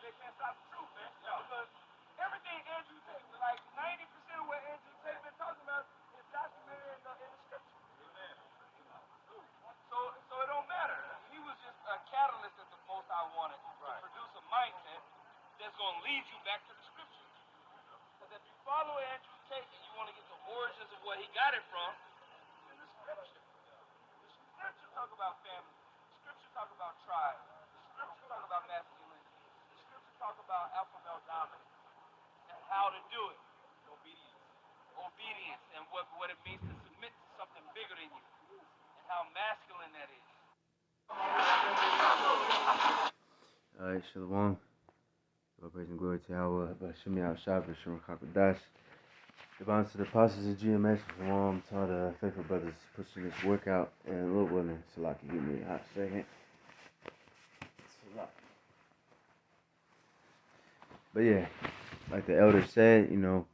they can't stop the truth, man. Because everything Andrew Tate, like 90% of what Andrew Tate been talking about is documented in the scripture. So it don't matter. He was just a catalyst that the Most High wanted to produce a mindset that's going to lead you back to the scripture. Because if you follow Andrew Tate and you want to get the origins of where he got it from, it's in the scripture. The scripture talk about family. The scripture talk about tribe. The scripture talk about masculinity. The scripture talk about alpha male dominance and how to do it. Obedience. Obedience and what it means to submit to something bigger than you and how masculine that is. Alright, Shalom. All praise and glory to Yahweh, Bashim Yahshua, Bashim Kakadash. The bonds to the apostles of GMS, Shalom, to all the faithful brothers pushing this workout, and Lord willing, Salaki, give me a hot second. Salaki. But yeah, like the elder said, you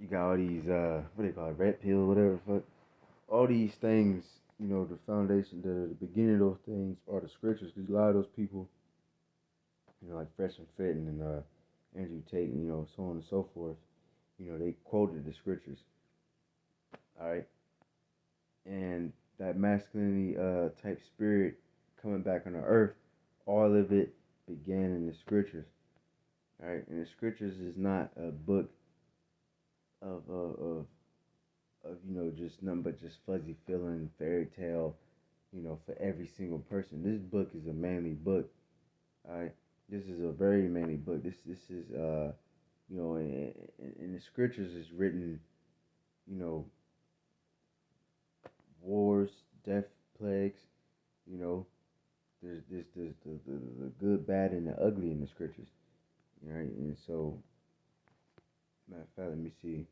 got all these, what they call it, red pill, whatever, fuck. All these things, the foundation, the beginning of those things are the scriptures, because a lot of those people, like Fresh and Fit and Andrew Tate, and, so on and so forth, they quoted the scriptures, all right? And that masculinity type spirit coming back on the earth, all of it began in the scriptures, all right? And the scriptures is not a book of just nothing but just fuzzy feeling, fairy tale, for every single person. This book is a manly book, all right? This is a very manly book. This is in the scriptures is written, wars, death, plagues, there's the good, bad, and the ugly in the scriptures, right? And so, matter of fact, let me see.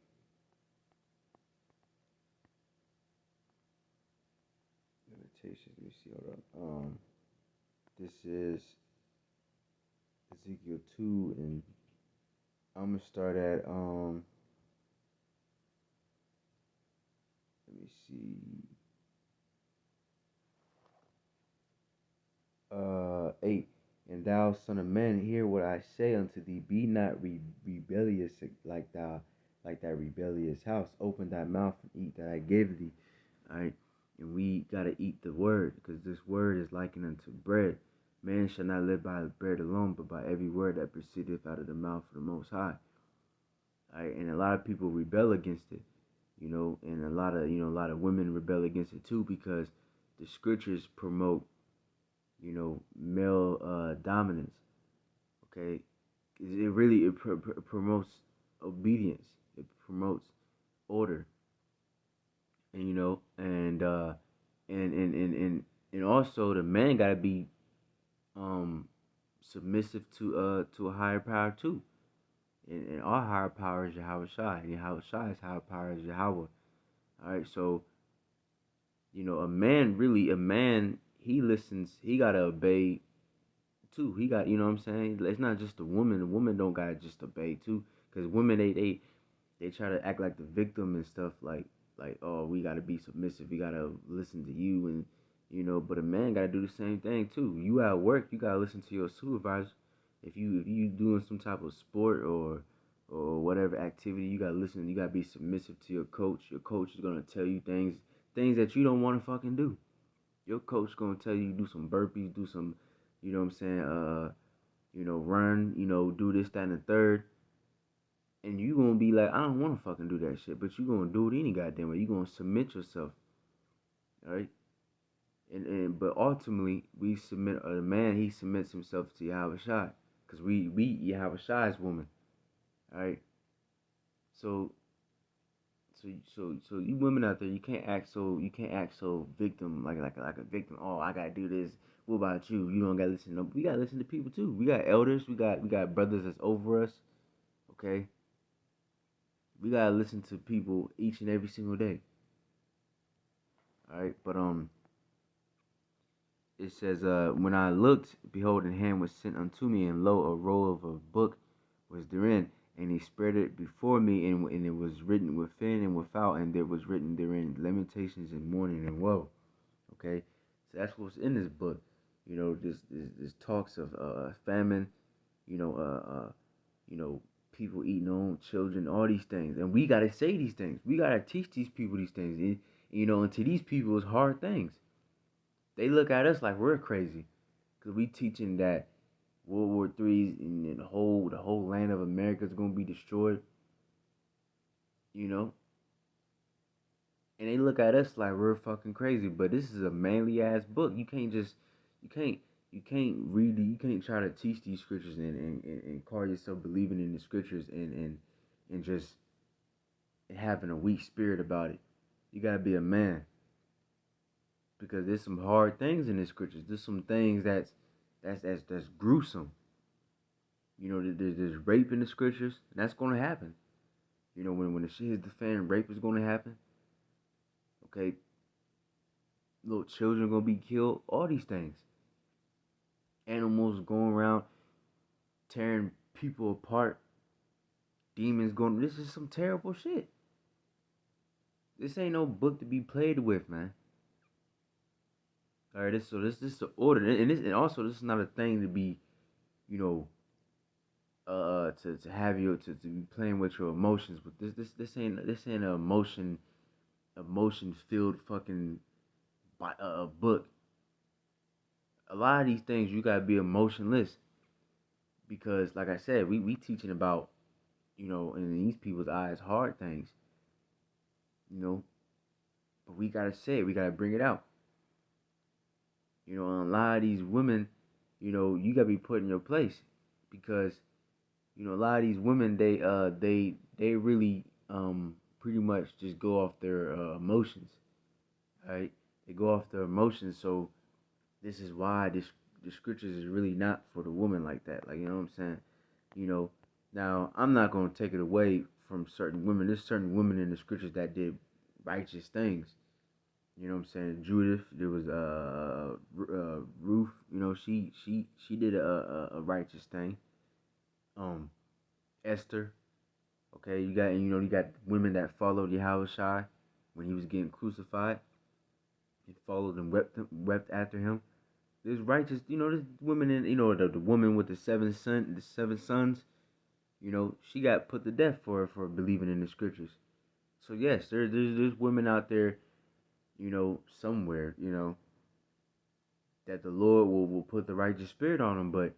Limitations. Let me see. Hold up. This is Ezekiel 2, and I'm gonna start at let me see. 8. And thou, son of man, hear what I say unto thee. Be not rebellious like that rebellious house. Open thy mouth and eat that I gave thee. All right. And we gotta eat the word, because this word is likened unto bread. Man shall not live by bread alone, but by every word that proceedeth out of the mouth of the Most High. All right. And a lot of people rebel against it, and a lot of women rebel against it too, because the scriptures promote, male dominance. Okay, it promotes obedience. It promotes order, and and also the man gotta be submissive to a higher power too. And our higher power is Yahweh Shai, and Yahweh Shai's higher power is Yahweh. All right, so a man, he listens. He gotta obey too. He got, what I'm saying? It's not just the woman. The woman don't gotta just obey too, because women they try to act like the victim and stuff, like oh, we gotta be submissive. We gotta listen to you, and but a man gotta do the same thing too. You at work, you gotta listen to your supervisor. If you doing some type of sport or whatever activity, you gotta listen. You gotta be submissive to your coach. Your coach is gonna tell you things that you don't want to fucking do. Your coach gonna tell you do some burpees, do some, what I'm saying, run, do this, that, and the third. And you gonna be like, I don't want to fucking do that shit, but you gonna do it any goddamn way. You gonna submit yourself, all right? But ultimately, we submit. The man, he submits himself to Yahweh Shai, because we Yahweh Shai's woman, all right? So you women out there, you can't act so victim, like a victim. Oh, I gotta do this. What about you? You don't gotta listen. No, we gotta listen to people too. We got elders. We got brothers that's over us. Okay. We gotta listen to people each and every single day. All right, but it says, when I looked, behold, a hand was sent unto me, and lo, a roll of a book was therein. And he spread it before me, and it was written within and without, and there was written therein lamentations and mourning and woe. Okay, so that's what's in this book. This talks of famine, you know, you know, people eating their own children, all these things, and we gotta say these things. We gotta teach these people these things. And to these people, it's hard things. They look at us like we're crazy, cause we teaching that World War III and the whole land of America is gonna be destroyed. You know, and they look at us like we're fucking crazy. But this is a manly ass book. You can't, you can't read it. You can't try to teach these scriptures and call yourself believing in the scriptures and just having a weak spirit about it. You gotta be a man because there's some hard things in the scriptures. There's some things that's gruesome. There's rape in the scriptures, and that's gonna happen. When the shit hits the fan, rape is gonna happen. Okay, little children are gonna be killed. All these things. Animals going around tearing people apart. Demons going. This is some terrible shit. This ain't no book to be played with, man. All right, this is the order, and also this is not a thing to be, you know, to have you to be playing with your emotions. But this ain't an emotion filled fucking book. A lot of these things you gotta be emotionless because, like I said, we teaching about, in these people's eyes, hard things, you know, but we gotta say it, we gotta bring it out. And a lot of these women, you gotta be put in your place because, a lot of these women, they really pretty much just go off their emotions, right? They go off their emotions, so this is why the scriptures is really not for the woman like that. Like, you know what I'm saying? Now I'm not gonna take it away from certain women. There's certain women in the scriptures that did righteous things. You know what I'm saying? Judith, there was Ruth. She did a righteous thing. Esther. Okay, you got women that followed Yahushua when he was getting crucified. They followed and wept after him. There's righteous, there's women in, the woman with the seven sons. She got put to death for believing in the scriptures. So yes, there's women out there, somewhere, that the Lord will put the righteous spirit on them. But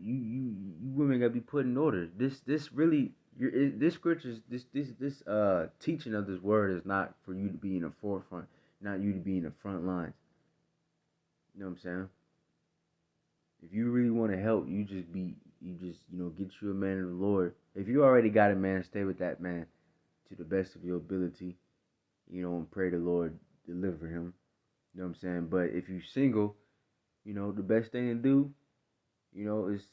you women gotta be put in order. This really this scriptures this teaching of this word is not for you to be in the forefront, not you to be in the front lines. You know what I'm saying? If you really want to help, you just get you a man of the Lord. If you already got a man, stay with that man to the best of your ability. And pray the Lord deliver him. You know what I'm saying? But if you single, the best thing to do, is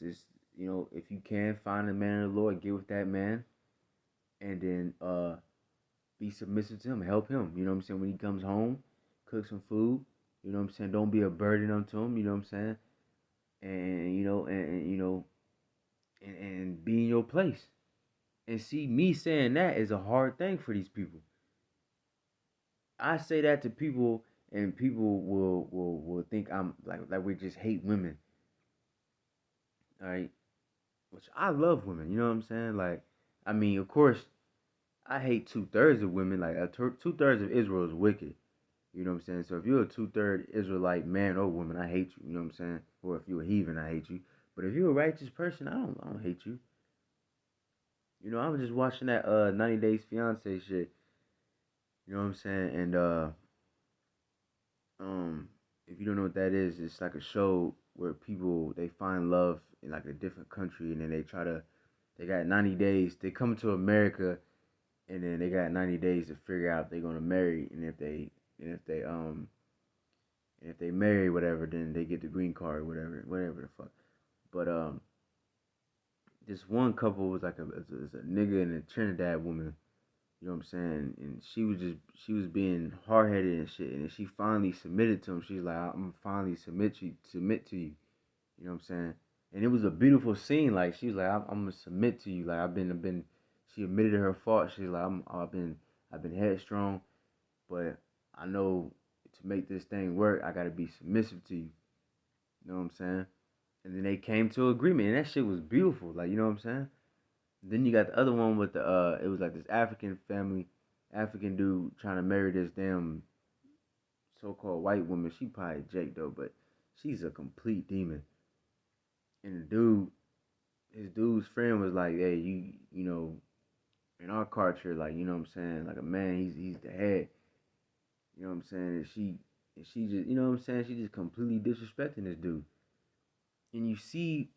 if you can find a man of the Lord, get with that man, and then be submissive to him, help him. You know what I'm saying? When he comes home, cook some food. You know what I'm saying? Don't be a burden unto him. You know what I'm saying? And be in your place. And see, me saying that is a hard thing for these people. I say that to people, and people will think I'm like we just hate women. All right, which I love women. You know what I'm saying? Like, I mean, of course, I hate 2/3 of women. Like, 2/3 of Israel is wicked. You know what I'm saying? So if you're a 2/3 Israelite man or woman, I hate you. You know what I'm saying? Or if you're a heathen, I hate you. But if you're a righteous person, I don't hate you. I was just watching that 90 Days Fiance shit. You know what I'm saying? And if you don't know what that is, it's like a show where people they find love in like a different country, and then they got 90 days. They come to America, and then they got 90 days to figure out if they're gonna marry, and if they marry whatever, then they get the green card, whatever the fuck. But this one couple was like it's a nigga and a Trinidad woman. You know what I'm saying? And she was being hard headed and shit. And then she finally submitted to him. She's like, I'm finally submit to you. You know what I'm saying? And it was a beautiful scene. Like, she was like, I'm gonna submit to you. Like, I've been. She admitted her fault. She's like, I've been headstrong, but I know to make this thing work, I gotta be submissive to you. You know what I'm saying? And then they came to agreement, and that shit was beautiful. Like, you know what I'm saying? Then you got the other one with the it was like this African family, African dude trying to marry this damn so-called white woman. She probably Jake though, but she's a complete demon. And the dude, his dude's friend was like, hey, you know, in our culture, like, you know what I'm saying, like a man, he's the head. You know what I'm saying? And she just, you know what I'm saying, she just completely disrespecting this dude. And you see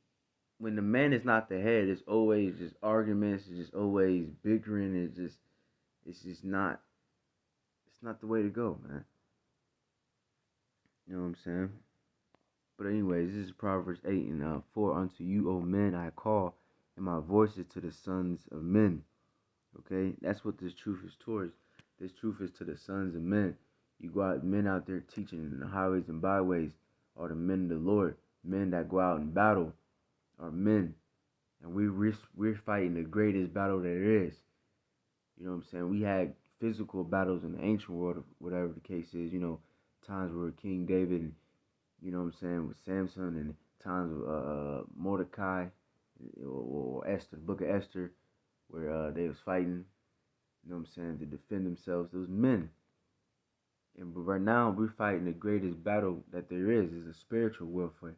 when the man is not the head, it's always just arguments, it's just always bickering, it's just not it's not the way to go, man. You know what I'm saying? But anyways, this is Proverbs 8 and 4. Unto you, O men, I call, and my voice is to the sons of men. Okay? That's what this truth is towards. This truth is to the sons of men. You got men out there teaching in the highways and byways are the men of the Lord. Men that go out and battle are men. And we're fighting the greatest battle there is. You know what I'm saying? We had physical battles in the ancient world, whatever the case is. You know, times where King David, and, you know what I'm saying, with Samson, and times with Mordecai or Esther, the Book of Esther, where they was fighting. You know what I'm saying, to defend themselves. Those men. And but right now we're fighting the greatest battle that there is a spiritual warfare.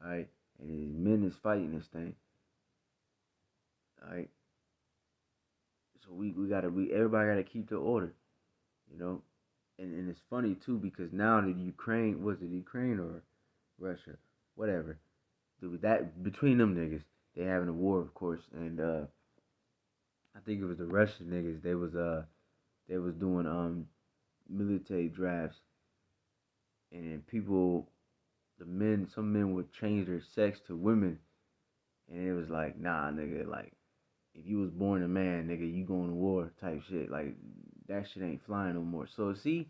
Alright? And these men is fighting this thing. Alright? So we gotta everybody gotta keep the order, you know. And it's funny too because now that Ukraine, was it Ukraine or Russia, whatever, dude, that between them niggas, they having a war, of course, and I think it was the Russian niggas. They was doing military drafts, and then people, some men would change their sex to women, and it was like, nah, nigga, like if you was born a man, nigga, you going to war type shit. Like that shit ain't flying no more. So see,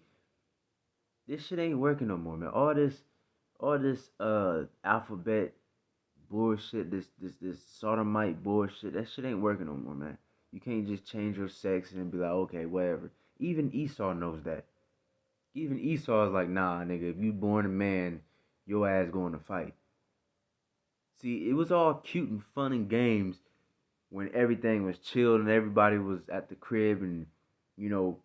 this shit ain't working no more, man. All this alphabet bullshit, this sodomite bullshit, that shit ain't working no more, man. You can't just change your sex and be like, okay, whatever. Even Esau knows that. Even Esau is like, nah, nigga, if you born a man, your ass going to fight. See, it was all cute and fun and games when everything was chilled and everybody was at the crib and, you know,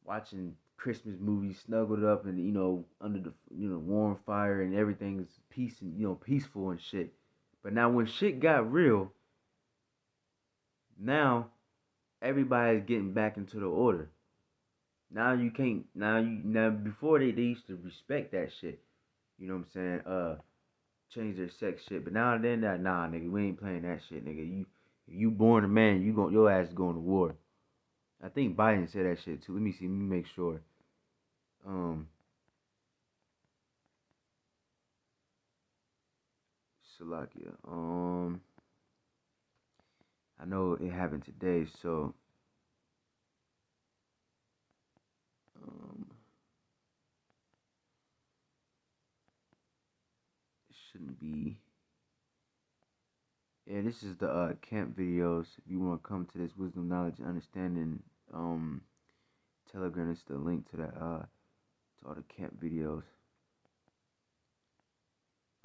watching Christmas movies snuggled up and, you know, under the, you know, warm fire and everything's peace and, you know, peaceful and shit. But now when shit got real, now everybody's getting back into the order. Now you can't, now before they used to respect that shit. You know what I'm saying? Change their sex shit. But now then that, nah, nigga, we ain't playing that shit, nigga. You born a man, your ass is going to war. I think Biden said that shit too. Let me see. Let me make sure. Um, Salakia. I know it happened today, so it shouldn't be. Yeah, this is the camp videos. If you want to come to this wisdom, knowledge, and understanding, Telegram is the link to that to all the camp videos.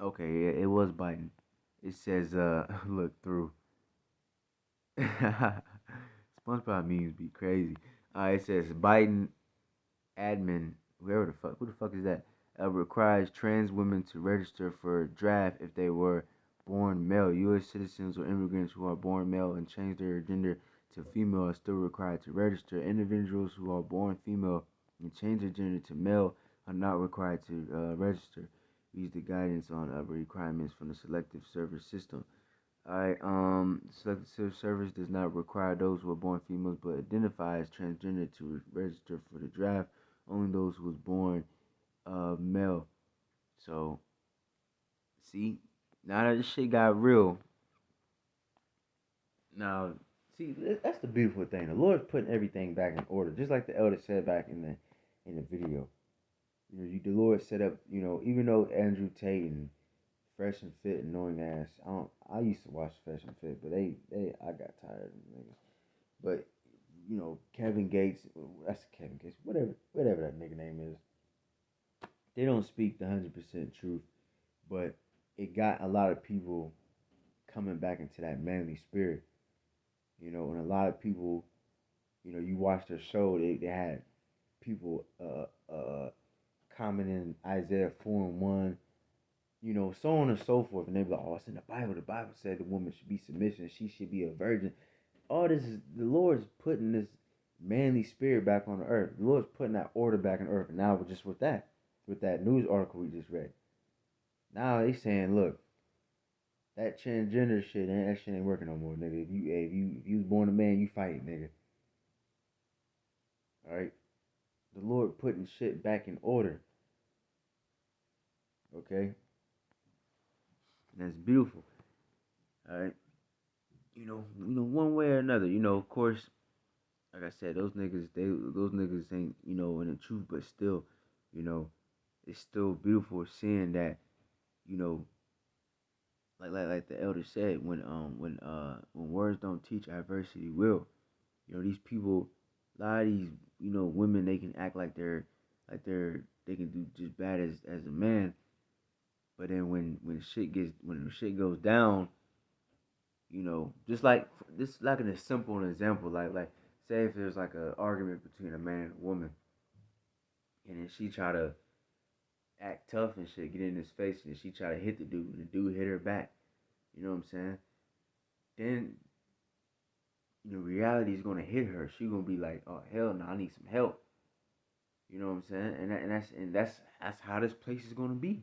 Okay, yeah, it was Biden. It says look through. SpongeBob memes be crazy. It says Biden admin, who the fuck is that? Requires trans women to register for a draft if they were born male. U.S. citizens or immigrants who are born male and change their gender to female are still required to register. Individuals who are born female and change their gender to male are not required to register. Use the guidance on requirements from the Selective Service System. Alright, Selective Service does not require those who are born females but identify as transgender to register for the draft. Only those who was born male. So, see, now that this shit got real, now, see, that's the beautiful thing. The Lord's putting everything back in order, just like the elder said back in the video. You know, the Lord set up, you know, even though Andrew Tate and Fresh and Fit, annoying ass. I used to watch Fresh and Fit, but I got tired of them niggas. But you know, Kevin Gates, that's Kevin Gates, whatever that nigga name is. They don't speak the 100% truth. but it got a lot of people coming back into that manly spirit, and a lot of people, you watch their show, they had people commenting Isaiah 4:1, so on and so forth, and they be like, oh, it's in the Bible. The Bible said the woman should be submissive, she should be a virgin. All this is the Lord's putting this manly spirit back on the earth. The Lord's putting that order back on earth. And now just with that news article we just read, now they saying, look, that transgender shit, that shit ain't working no more, nigga. If you was born a man, you fight, nigga. All right, the Lord putting shit back in order. Okay, and that's beautiful. All right, one way or another. Of course, like I said, those niggas ain't, in the truth, but still, you know, it's still beautiful seeing that, you know, like the elder said, when words don't teach, adversity will. These people, a lot of these, women, they can act like they can do just bad as a man, but then when the shit goes down, just like this, like a simple example, like say if there's like an argument between a man and a woman, and then she try to act tough and shit, get in his face, and she try to hit the dude, and the dude hit her back. You know what I'm saying? Then reality is gonna hit her. She gonna be like, "Oh hell no, I need some help." You know what I'm saying? And that's how this place is gonna be.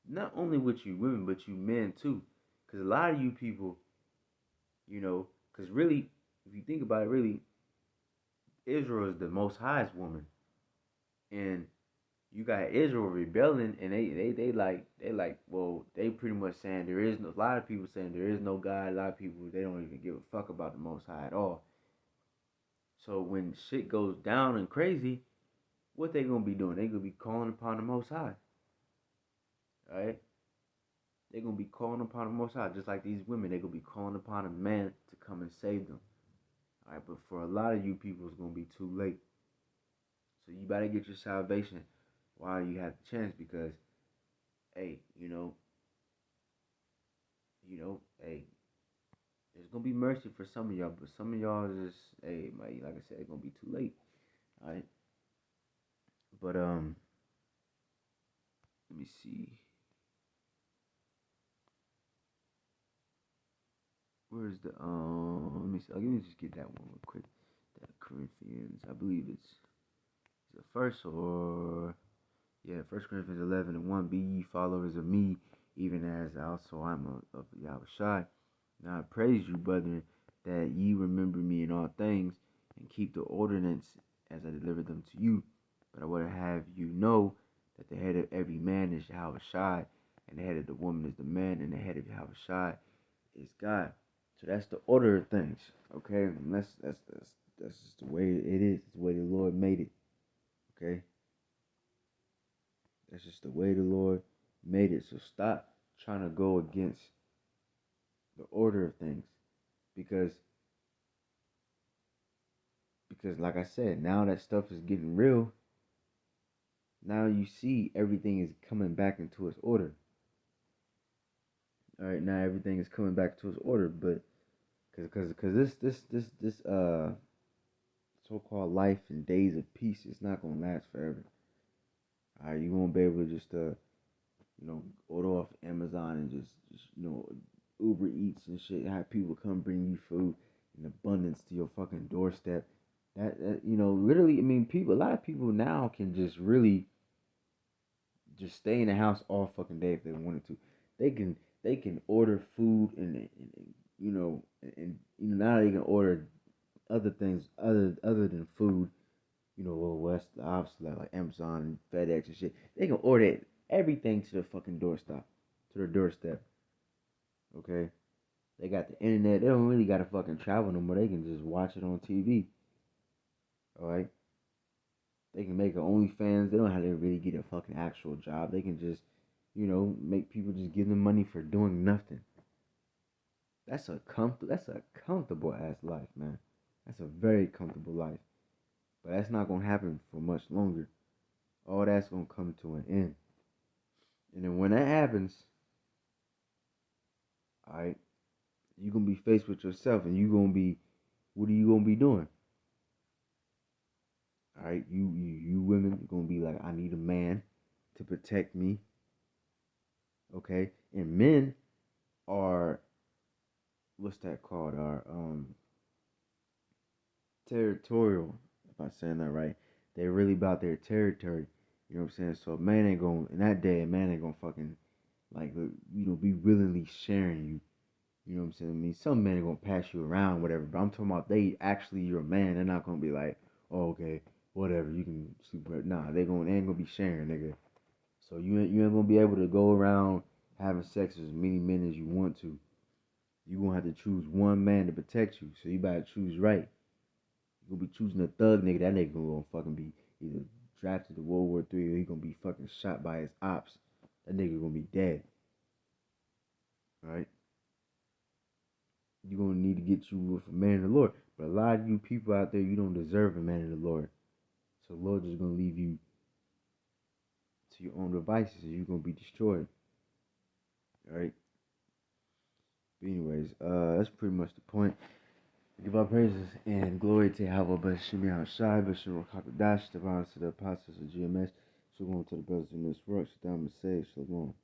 Not only with you women, but you men too. Cause a lot of you people, cause really, if you think about it, really, Israel is the Most High's woman, and you got Israel rebelling, and they pretty much saying there is no. A lot of people saying there is no God. A lot of people, they don't even give a fuck about the Most High at all. So when shit goes down and crazy, what they gonna be doing? They gonna be calling upon the Most High, all right? They gonna be calling upon the Most High, just like these women. They gonna be calling upon a man to come and save them, all right? But for a lot of you people, it's gonna be too late. So you better get your salvation while you have the chance, because, hey, hey, there's gonna be mercy for some of y'all, but some of y'all just, hey, like I said, it's gonna be too late, all right? But let me see. Where's the Let me see. Let me just get that one real quick. That Corinthians, I believe it's the first, or yeah, 1 Corinthians 11:1. Be ye followers of me, even as also I'm of Yahushua. Now I praise you, brethren, that ye remember me in all things, and keep the ordinance as I delivered them to you. But I would have you know that the head of every man is Yahushua, and the head of the woman is the man, and the head of Yahushua is God. So that's the order of things, okay? And that's just the way it is. It's the way the Lord made it, okay? That's just the way the Lord made it. So stop trying to go against the order of things, because like I said, now that stuff is getting real. Now you see everything is coming back into its order. All right, now everything is coming back to its order, but because this so-called life and days of peace is not gonna last forever. All right, you won't be able to just order off Amazon and just Uber Eats and shit. Have people come bring you food in abundance to your fucking doorstep. That literally, I mean, a lot of people now can just really just stay in the house all fucking day if they wanted to. They can order food and now they can order other things other than food. Well, that's obviously like Amazon and FedEx and shit. They can order everything to their fucking doorstep. Okay, they got the internet. They don't really gotta fucking travel no more. They can just watch it on TV. All right. They can make an OnlyFans. They don't have to really get a fucking actual job. They can just, make people just give them money for doing nothing. That's a comfortable ass life, man. That's a very comfortable life. But that's not gonna happen for much longer. All that's gonna come to an end. And then when that happens, all right, you're gonna be faced with yourself, and what are you gonna be doing? All right, you women are gonna be like, I need a man to protect me, okay? And men are, what's that called? Are territorial, if I'm saying that right. They're really about their territory. You know what I'm saying? So a man ain't gonna, in that day, a man ain't gonna fucking like be willingly sharing you. You know what I'm saying? I mean, some men are gonna pass you around, whatever. But I'm talking about they actually your man. They're not gonna be like, oh, okay, whatever, you can sleep with. Nah, they ain't gonna be sharing, nigga. So you ain't gonna be able to go around having sex with as many men as you want to. You gonna have to choose one man to protect you. So you better choose right. You gonna be choosing a thug nigga. That nigga gonna fucking be either drafted to World War III or he gonna be fucking shot by his ops. That nigga gonna be dead. All right. You're gonna need to get you with a man of the Lord. But a lot of you people out there, you don't deserve a man of the Lord. So the Lord is gonna leave you to your own devices and you're gonna be destroyed. Alright? But anyways, that's pretty much the point. Give our praises and glory to Yahweh Bashim Yahushai, Bashim Rakakadash, the to the apostles of GMS. So going to the brothers in this work, so down and say, Shalom.